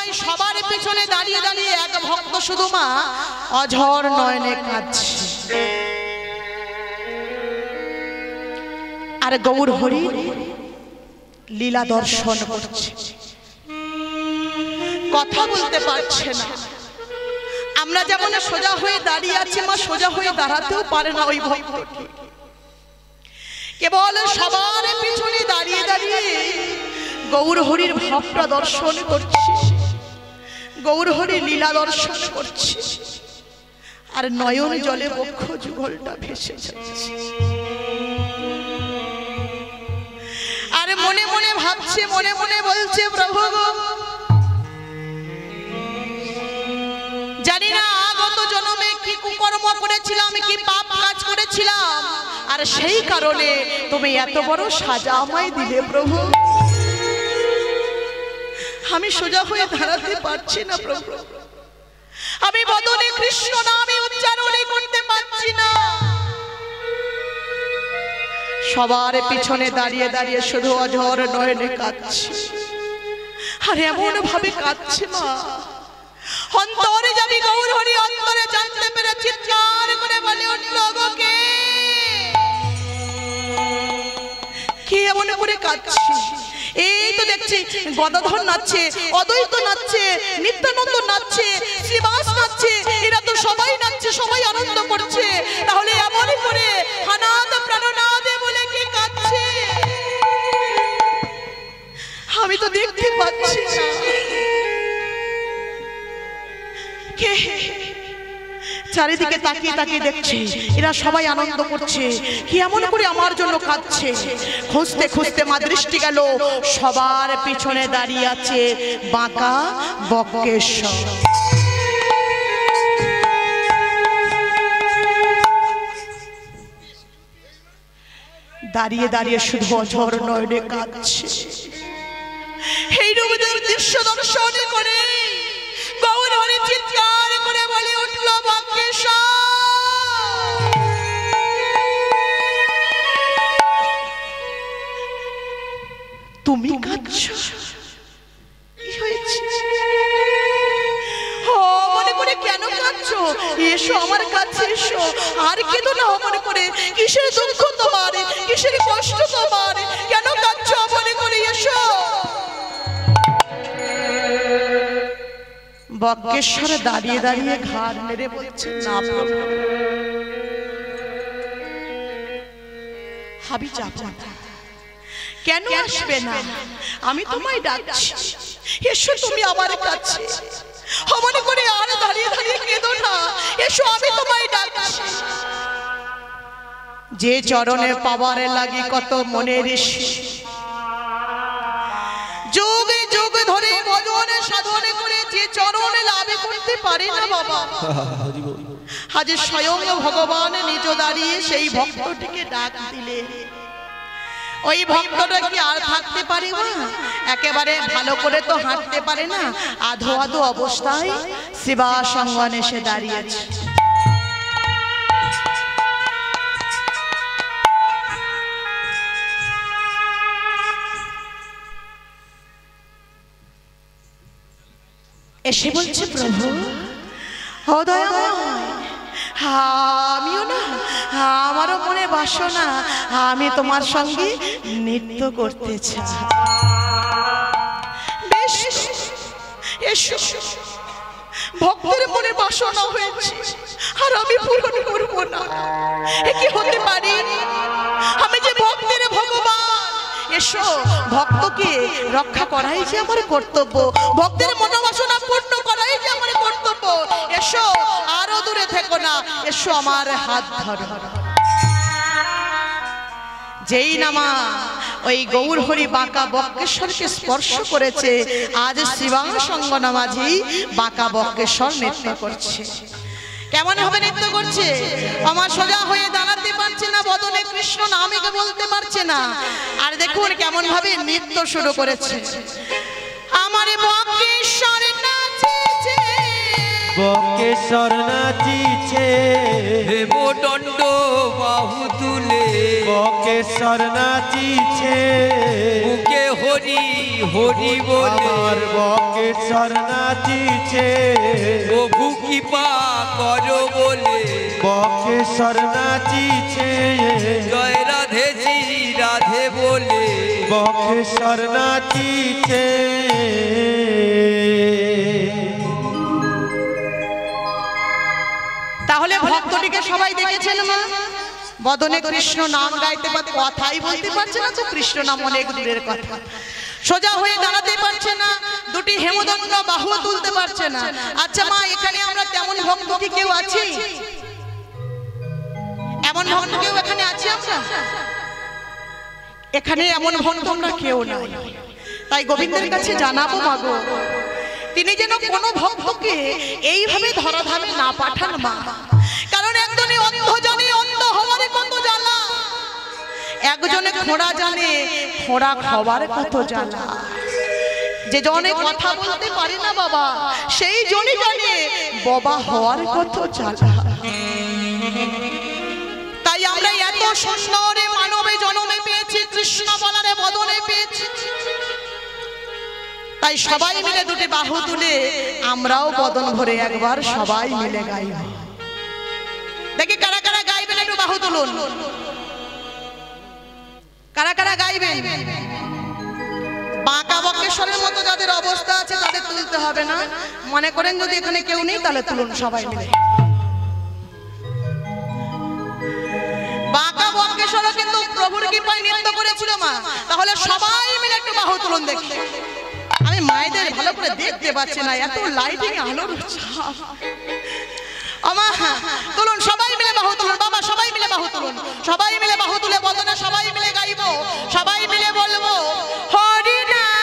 সময় সবার পেছনে দাঁড়িয়ে দাঁড়িয়ে এক ভক্ত শুধু মা অঝর নয়নে কাঁদছে আর গৌর হরি লীলা দর্শন করছে, কথা বলতে পারছে না। আমরা যেমন সোজা হয়ে দাঁড়িয়ে আছি, মা সোজা হয়ে দাঁড়াতেও পারে না ওই ভক্তটি, কেবল সবার পিছনে দাঁড়িয়ে দাঁড়িয়ে গৌর হরির ভাবটা দর্শন করছে, গৌর হরির লীলা দর্শন করছে আর নয়ন জলে বক্ষ যুগলটা ভেসে যাচ্ছে। আর মনে মনে ভাবছে, মনে মনে বলছে, প্রভু জানি না আগত জন্মে কি কুকর্ম করেছিলাম, কি পাপ কাজ করেছিলাম, আর সেই কারণে তুমি এত বড় সাজা আমায় দিলে প্রভু। আমি সোজা হয়ে দাঁড়াতে পারছি না প্রভু, আমি বদনে কৃষ্ণ নামে উচ্চারণই করতে পারছি না। সবার পিছনে দাঁড়িয়ে দাঁড়িয়ে শুধু অঝর নয়নে কাঁদছে আর এমন ভাবে কাঁদছে মা, অন্তরে যাবি গৌর হরি অন্তরে জানতে পেরে চিৎকার করে বলে উঠল, গো কে এমন করে কাঁদছে? এই তো দেখছি গদাধর নাচছে, অদ্বৈত নাচছে, নিত্যানন্দ নাচছে, শ্রীবাস নাচছে, এরা তো সবাই নাচছে, সবাই আনন্দ করছে, তাহলে এমন করে হানাদ প্রাণনাদে বলে কে কাঁদছে? আমি তো দেখতে পাচ্ছি না কে। চারিদিকে তাকিয়ে তাকিয়ে দেখছে, এরা সবাই আনন্দ করছে, কি এমন করে আমার জন্য কাঁদছে? খুঁজতে খুঁজতে মা দৃষ্টি গেল, সবার পিছনে দাঁড়িয়ে আছে বাঁকা বক্রেশ্বর। দাঁড়িয়ে দাঁড়িয়ে শুধু অঝর নয়নে কাঁদছে। এই রূপের দৃশ্য দর্শন করে গৌর হরি চিৎকার করে বলে উঠল, বক্রেশ্বর তুমি কাঁদছো? কি হয়েছে? ও মনে করে কেন কাঁদছো? এসো আমার কাছে এসো, আর কেঁদো না মনে করে। কিসের দুঃখ তোমার, কিসের কষ্ট তোমার, কেন কাঁদছো মনে করে? এসো। বক্রেশ্বর দাঁড়িয়ে দাঁড়িয়ে ঘাড় নেড়ে বলছে, না প্রভু, আমি যাব না। কেন আসবে না? আমি তোমায় ডাকছি, এসো তুমি আমার কাছে। মনে করে আর দাঁড়িয়ে দাঁড়িয়ে কেঁদো না, এসো আমি তোমায় ডাকছি। যে চরণে পাবার লাগি কত মনের যুগে যুগ ধরে ভজনে সাধনে করে যে চরণে লাভে করতে পারে না বাবা, আজ স্বয়ং ভগবান নিজ দাঁড়িয়ে সেই ভক্তটিকে ডাক দিলে। ওই ভক্তটা কি আর থাকতে পারে না? একেবারে ভালো করে তো হাঁটতে পারে না, আধো আধো অবস্থায় শিবা সঙ্গনে এসে দাঁড়িয়েছে। এসে বলছে, প্রভু ও দয়াময়, আমিও না, আমারও মনে বাসনা, আমি তোমার সঙ্গে নৃত্য করতে চাই। বেশ এসো। ভক্তের মনে বাসনা হয়েছে আর আমি পূরণ করব না, এ কি হতে পারে? আমি যে ভক্তের ভগবান, এসো। ভক্তকে রক্ষা করাই যে আমার কর্তব্য, ভক্তের মনোবাসনা পূর্ণ করাই যে আমার কর্তব্য। এসো, আরো দূরে থেকো না, এসো আমার হাত ধরো। যেই নামা ওই গৌর হরি বাঁকা বক্রেশ্বরকে স্পর্শ করেছে, আজ শিবা সঙ্গনা মাঝি বাঁকা বক্রেশ্বর নৃত্য করছে। কেমন ভাবে নৃত্য করছে? আমার সোজা হয়ে দাঁড়াতে পারছে না, বদনে কৃষ্ণ নামকে বলতে পারছে না। আর দেখুন কেমন ভাবে নৃত্য শুরু করেছে। আমার বক্রেশ্বর নাচেছে বকেশ্বর নাচিছে হেমদণ্ড বাহু তুলে বকেশ্বর নাচিছে মুখে হরি হরি বলে আমার বকেশ্বর নাচিছে প্রভু কৃপা করো বলে বকেশ্বর নাচিছে জয় রাধে শ্রী রাধে বলে বকেশ্বর নাচিছে তাহলে ভক্তটিকে সবাই দেখেছেন মা বদনে কৃষ্ণ নাম গাইতে পারতে কথাই বলতে পারছে না তো কৃষ্ণ নাম অনেক দূরের কথা সোজা হয়ে দাঁড়াতে পারছে না দুটি হেমদণ্ড বাহু তুলতে পারছে না আচ্ছা মা এখানে আমরা তেমন ভক্ত কি কেউ আছি এমন ভক্ত কেউ এখানে আছি আমরা এখানে এমন ভক্ত আমরা কেউ নাই তাই গোবিন্দের কাছে জানাবো মাগো তিনি যেন কোনো ভক্তকে এইভাবে ধরাধামে না পাঠান মা কারণ একজনে অন্ধ জানে অন্ধ হওয়ার কত জ্বালা একজনে খোঁড়া জানে খোঁড়া খাওয়ার কত জ্বালা যে জনে কথা বলতে পারে না বাবা সেই জনই জানে বাবা হওয়ার কত জ্বালা তাই আমরা এত সুন্দরে মানবে জন্মে পেয়েছি কৃষ্ণ বলারে বদনে পেয়েছি তাই সবাই মিলে দুটি বাহু তুলে আমরাও বদন ভরে একবার সবাই মিলে গাইব দেখি কারা কারা গাইবেন একটু বাহু তুলুন কারা কারা গাইবেন বাঁকা বক্রেশ্বরের মতো যাদের অবস্থা আছে তাদের তুলতে হবে না মনে করেন যদি এখানে কেউ নেই তাহলে তুলুন সবাই মিলে বাঁকা বক্রেশ্বরও কিন্তু প্রভুর কৃপায় নৃত্য করেছিল মা তাহলে সবাই মিলে একটু বাহু তুলুন দেখি আমি মায়েদের ভালো করে দেখতে পাচ্ছি না এত লাইটিং আলোর ছাপ আমা তুলুন সবাই মিলে বাহু তুলুন বাবা সবাই মিলে বাহু তুলুন সবাই মিলে বাহু তুলে বদনে সবাই মিলে গাইবো সবাই মিলে বলবো হরি নাম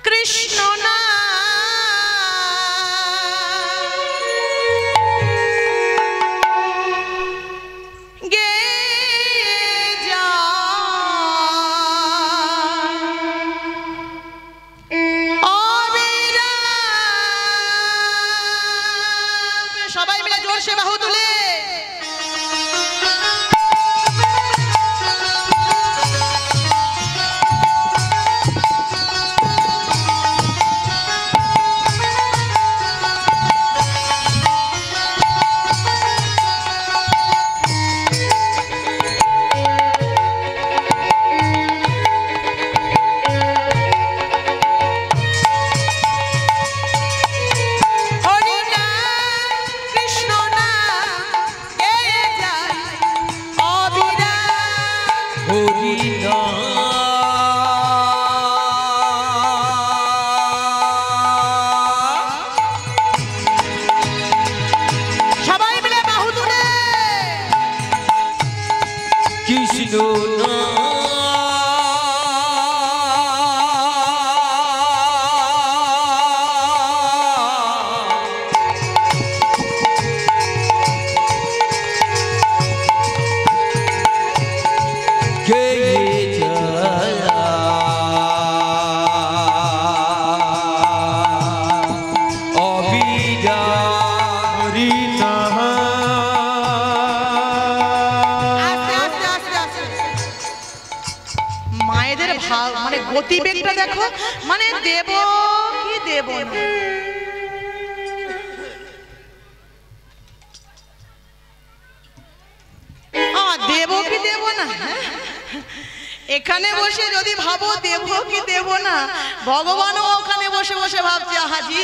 কৃষ্ণ নাম সবাই মিলে জোরসে বাহু তুলে গতিবেগটা দেখো মানে দেব কি দেব না দেব কি দেব না এখানে বসে যদি ভাবো দেব কি দেব না ভগবানও ওখানে বসে বসে ভাবছে হাজি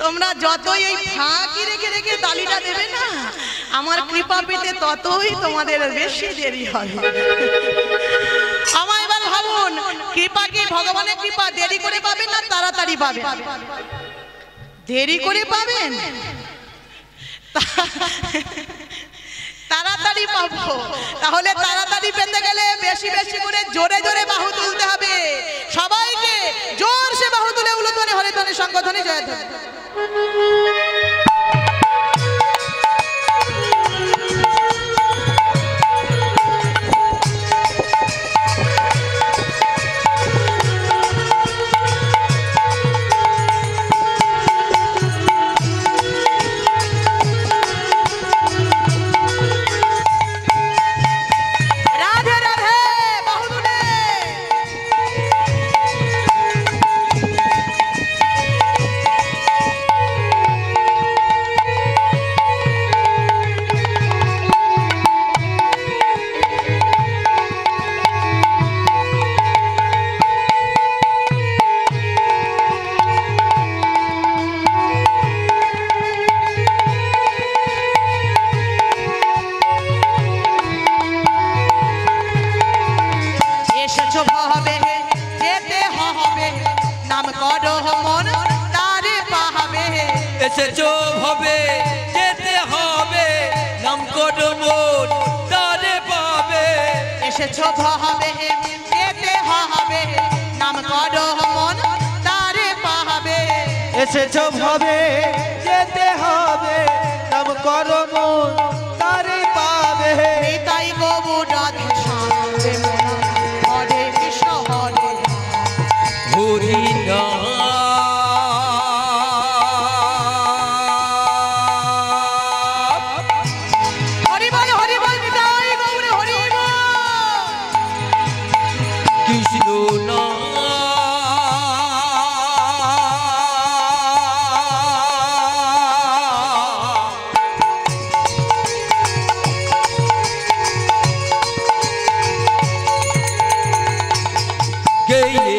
তোমরা যতই এই ফাঁকি রেখে রেখে তালিটা দেবে না আমার কৃপা পেতে ততই তোমাদের বেশি দেরি হবে আমার এবার ভাবুন কৃপা কি ভগবানের কৃপা দেরি করে পাবেন না তাড়াতাড়ি পাবেন দেরি করে পাবেন তাড়াতাড়ি পাবো তাহলে তাড়াতাড়ি পেতে গেলে বেশি বেশি করে জোরে জোরে বাহু তুলতে হবে সবাইকে জোরসে বাহু তুলে উলুধ্বনি হরিধ্বনি শঙ্খধ্বনি জয়ধ্বনি এসেছো ভবে যেতে হবে নাম করো মন তারে পাবে এসেছো ভাবে যেতে হবে নাম করো মন তারে পাবে এসেছো ভাবে যেতে হবে নাম করো মন তারে পাবে তাই গবু রাধে শ্যাম হরে কৃষ্ণ হরে হরি নাম হরি বল নিতাই গৌর হরি বল কৃষ্ণ নাম গেয়ে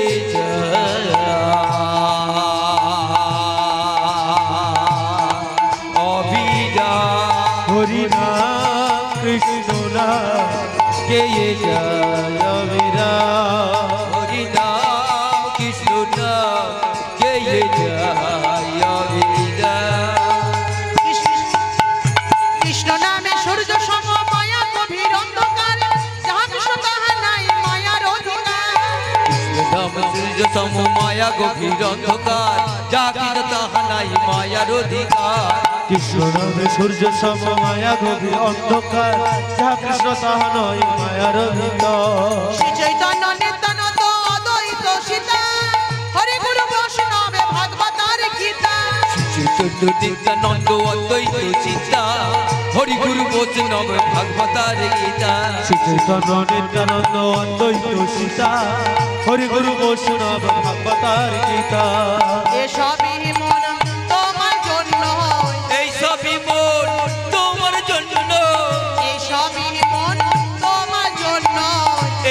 অবিরা হরি নাম কৃষ্ণ নাম গেয়ে জয় বিরা হরি নাম কৃষ্ণ নাম গেয়ে অবিরা কৃষ্ণ নামে সূর্য সম মায়া গভীর অন্ধকার যাহা কৃষ্ণ তাহা নাই মায়ার অধিকার নাম সূর্য সম মায়া গভীর অন্ধকার যা কিনা তাহা নাই মায়ার অধিকার কৃষ্ণ নামে সূর্য সম মায়া গভীর অন্ধকার যা কৃষ্ণ তাহা নয় মায়ার ভিতর শ্রী চৈতন্য নিত্যানন্দ অদ্বৈত সীতা হরে গুরু বৈষ্ণবে ভাগবতার গীতা চৈতন্য নিত্যানন্দ অদ্বৈত চিন্তা হরি গুরু বৈষ্ণব ভাগবতার গীতা শ্রী চৈতন্য নিত্যানন্দ অদ্বৈত সীতা হরি গুরু বৈষ্ণব ভাগবতার গীতা এসবই মন তোমার জন্য এই সবই মন তোমার জন্য এসবই মন তোমার জন্য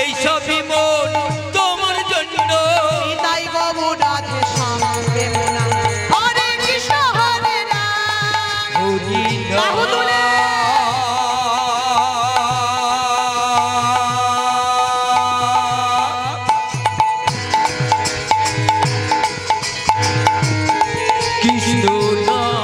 এই সবই মন তোমার জন্য তাই গবু রাধে শ্যাম হরে কৃষ্ণ হরে রাম হরি বাহু তুলে। কৃষ্ণ নাম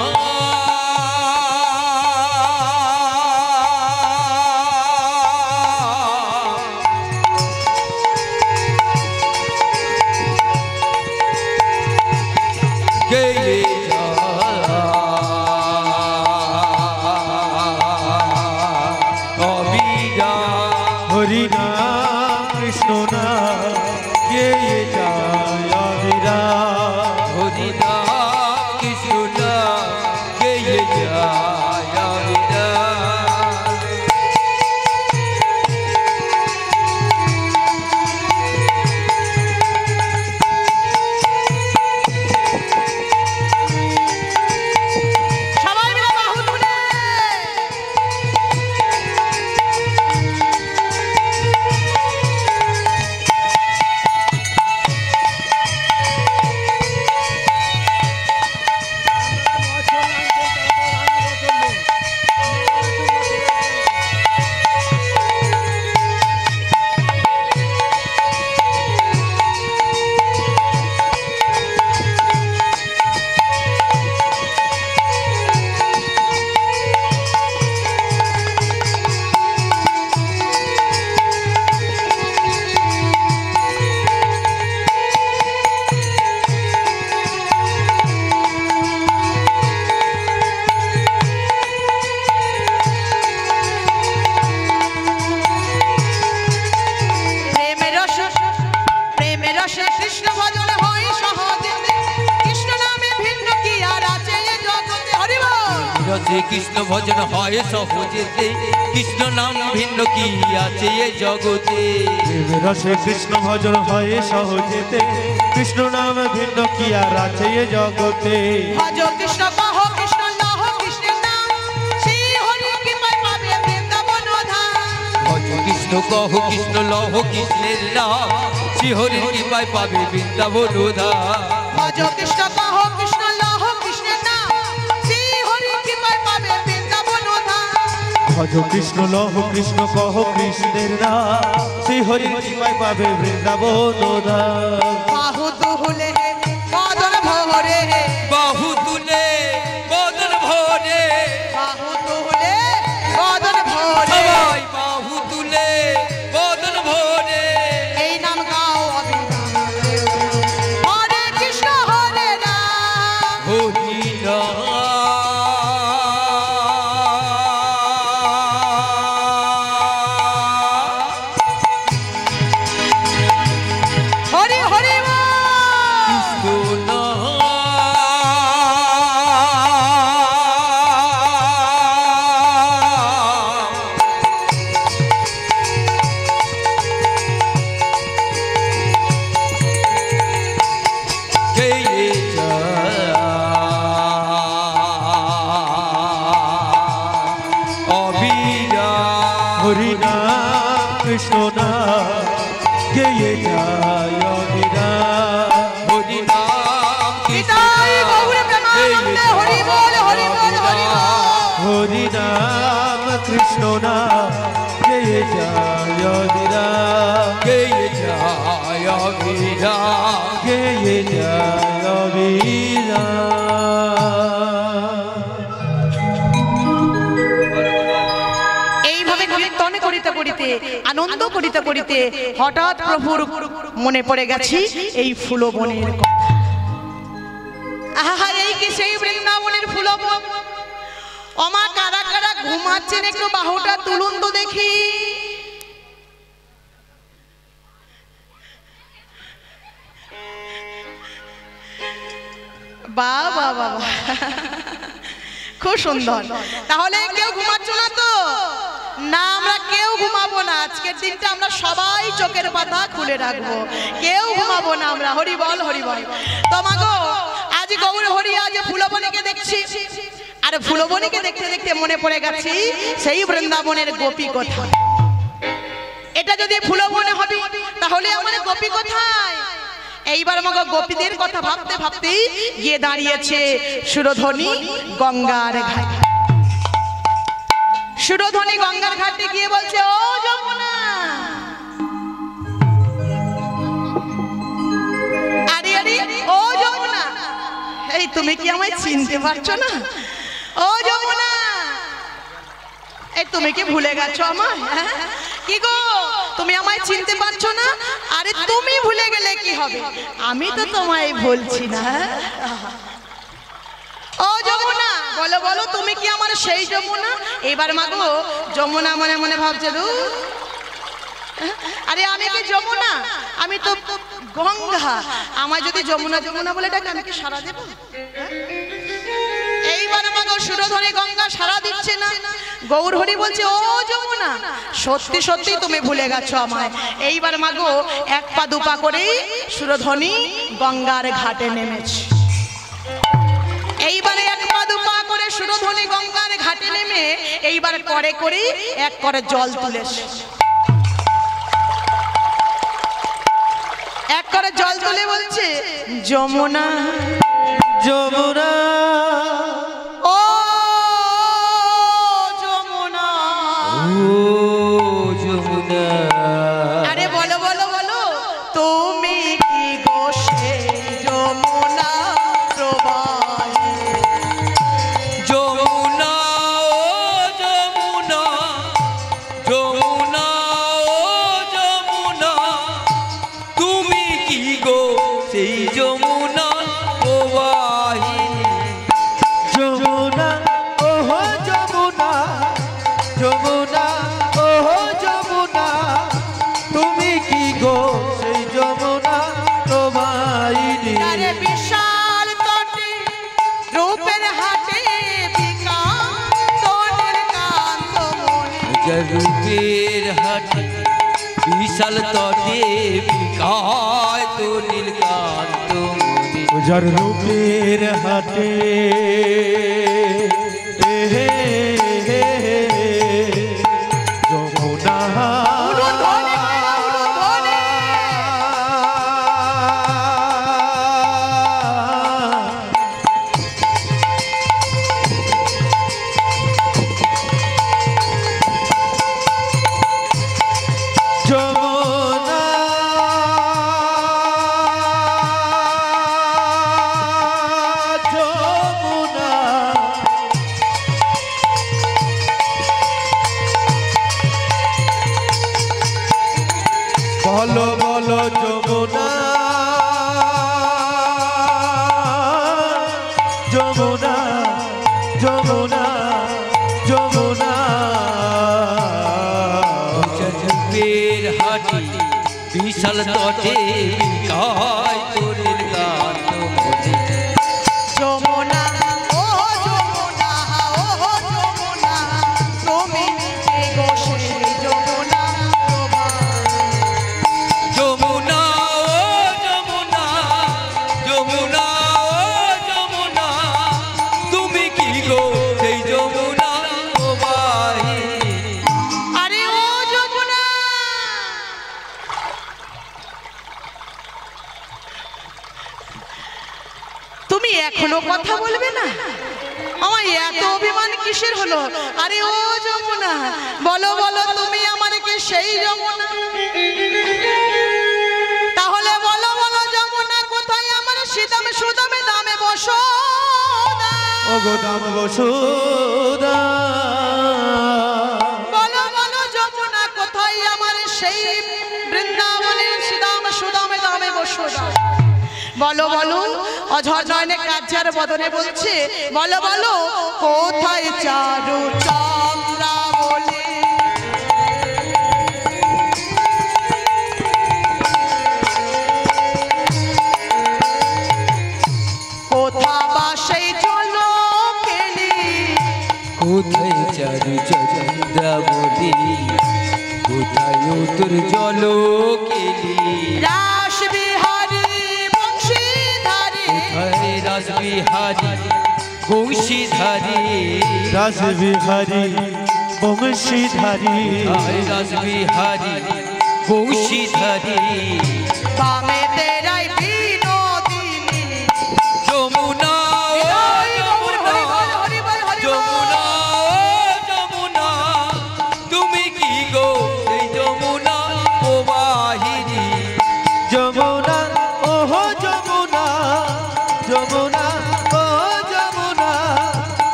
গেয়ে অবিরা হরি নাম কৃষ্ণ নাম গেয়ে জয় বিরা হরি নাম কৃষ্ণ নাম গেয়ে অবিরা সবাই মিলে বাহু তুলে। প্রেমের রসে কৃষ্ণ ভজন হয় সহজে কৃষ্ণ নামে ভিন্ন কি আর আছে এ জগতে হরি বল রসে কৃষ্ণ ভজন হয় সহজেতে কৃষ্ণ নাম ভিন্ন কি আছে এ জগতে প্রেমের রসে কৃষ্ণ ভজন হয় সহজেতে কৃষ্ণ নাম ভিন্ন কি আর আছে এ জগতে ভজ কৃষ্ণ কহ কৃষ্ণ লহ কৃষ্ণের নাম শ্রী হরি কৃপায় পাবে বৃন্দাবন ধাম ভজ কৃষ্ণ কহ কৃষ্ণ লহ কৃষ্ণের নাম শ্রী হরি কৃপায় পাবে বৃন্দাবন ধাম ভজ কৃষ্ণ কহ কৃষ্ণ লহ কৃষ্ণের নাম শ্রী হরি কৃপায় পাবে বৃন্দাবন ধাম ভজ কৃষ্ণ লহ কৃষ্ণ কহ কৃষ্ণের নাম শ্রী হরি কৃপায় পাবে বৃন্দাবন ধাম বাহু তুলে মদন ভরে বাহু তুলে কৃষ্ণ না গেয়ে যায় অবিরাম হরি নাম নিতাই গৌর প্রেমানন্দে হরি বল হরি বল হরি বল। হরি নাম কৃষ্ণ না গেয়ে যায় অবিরাম গেয়ে যায় অবিরাম গেয়ে যায় অবিরাম। এইভাবে কীর্তন করিতে করিতে আনন্দ করিতে করিতে হঠাৎ প্রভুর মনে পড়ে গেছে এই ফুলবনের কথা। আহা, এই কি সেই বৃন্দাবনের ফুলবন? ওমা, কারা কারা ঘুমাচ্ছেন একটু বাহুটা তুলুন তো দেখি। বাহ বাহ বাহ, খুব সুন্দর। তাহলে কেউ ঘুমাচ্ছ না তো? না, আমরা কেউ ঘুমাবো না। আজকের দিনটা আমরা সবাই চোখের পাতা খুলে রাখবো, কেউ ঘুমাবো না আমরা। হরি বল হরি বল। তোমাগো আজ গৌর হরি আজ ফুলবনীকে দেখছি, আর ফুলবনীকে দেখতে দেখতে মনে পড়ে গেছে সেই বৃন্দাবনের গোপী কথা। এটা যদি ফুলবনে হবে তাহলে আমাদের গোপী কোথায়? এইবার আমাকে গোপীদের কথা ভাবতে ভাবতে গিয়ে দাঁড়িয়েছে সুরধনী গঙ্গার ঘাট। সুরধনী গঙ্গার ঘাটে গিয়ে বলছে, ও যমুনা, আরে আরে ও যমুনা, এই তুমি কি আমায় চিনতে পারছো না? ও যমুনা, এই তুমি কি ভুলে গেছো আমায়? কি গো, তুমি আমায় চিনতে পারছো না? আরে তুমি ভুলে গেলে কি হবে, আমি তো তোমায় বলছি না। ও যমুনা, বলো বলো, তুমি কি আমার সেই যমুনা? এবার মাগো যমুনা মনে মনে ভাবছে, দু আরে আমি কি যমুনা? আমি তো গঙ্গা। আমায় যদি যমুনা যমুনা বলে ডাকে আমি কি সারা দেব? এইবার মাগো সুরধনী গঙ্গা সারা দিচ্ছে না। গৌর হরি বলছে, ও যমুনা, সত্যি সত্যি তুমি ভুলে গেছো আমায়। এইবার মাগো এক পা দুপা করেই সুরধনী গঙ্গার ঘাটে নেমেছে। এইবারে এক পা দুপা করে সুরধনী গঙ্গার ঘাটে নেমে এইবার করে করে এক করে জল তুলেছে। এক করে জল তুলে বলছে, যমুনা যমুনা ও যমুনা। ও যমুনা, আরে বলো বলো বলো, তুমি কি গো সেই যমুনা প্রবাহে? যমুনা ও যমুনা, যমুনা ও যমুনা, তুমি কি গো সেই যমুনা প্রবাহিনী? যমুনা ওহ যমুনা যমুনা ওহ যমুনা, তুমি কি গো সেই যমুনা প্রবাহিনী? আরে বিশাল তটে রূপের হাটে বিকান্তনের কান্তমণি। রূপের হাটে বিশাল তটে বিকায় তো নীলকান্ত মণি। যার রূপের হাটে যমুনা উলুন ধ্বনি, উলুন ধ্বনি। যমুনা যমুনা বলো বলো যমুনা যমুনা যমুনা যমুনা রূপের হাটে বিশাল তটে বিকায় তো নীলকান্ত মণি। যমুনা ও যমুনা ও যমুনা, তুমি কে গো সেই যমুনা প্রবাহে? যমুনা ও যমুনা, যমুনা ও যমুনা, তুমি কি গো সেই যমুনা প্রবাহিনী? আরে ও যমুনা, তুমি এখনো কথা বলবে না? আমার এত অভিমান কিসের হলো? আরে ও যমুনা, বলো বলো তুমি আমার কি সেই যমুনা? তাহলে বলো বলো যমুনা, কোথায় আমার সীতামে সুদামে দামে বসো? ও গো দাম বসুদা, বলো বলো যমুনা, কোথায় আমার সেই বৃন্দাবনের সীতাম সুদামে দামে বসো? বলো বলো, অঝর নয়নে কাজ্জার বদনে বলছে, বলো বলো কোথায় চারু চন্দ্রাবলী? কোথা বা সেই ঝলকেলি? কোথায় চারু চন্দ্রাবলী, কোথায় তোর জলকেলি? রাসবিহারী বংশীধারী, হরে রাসবিহারী বংশীধারী, রাসবিহারী বংশীধারী, হরে রাসবিহারী বংশীধারী। বামে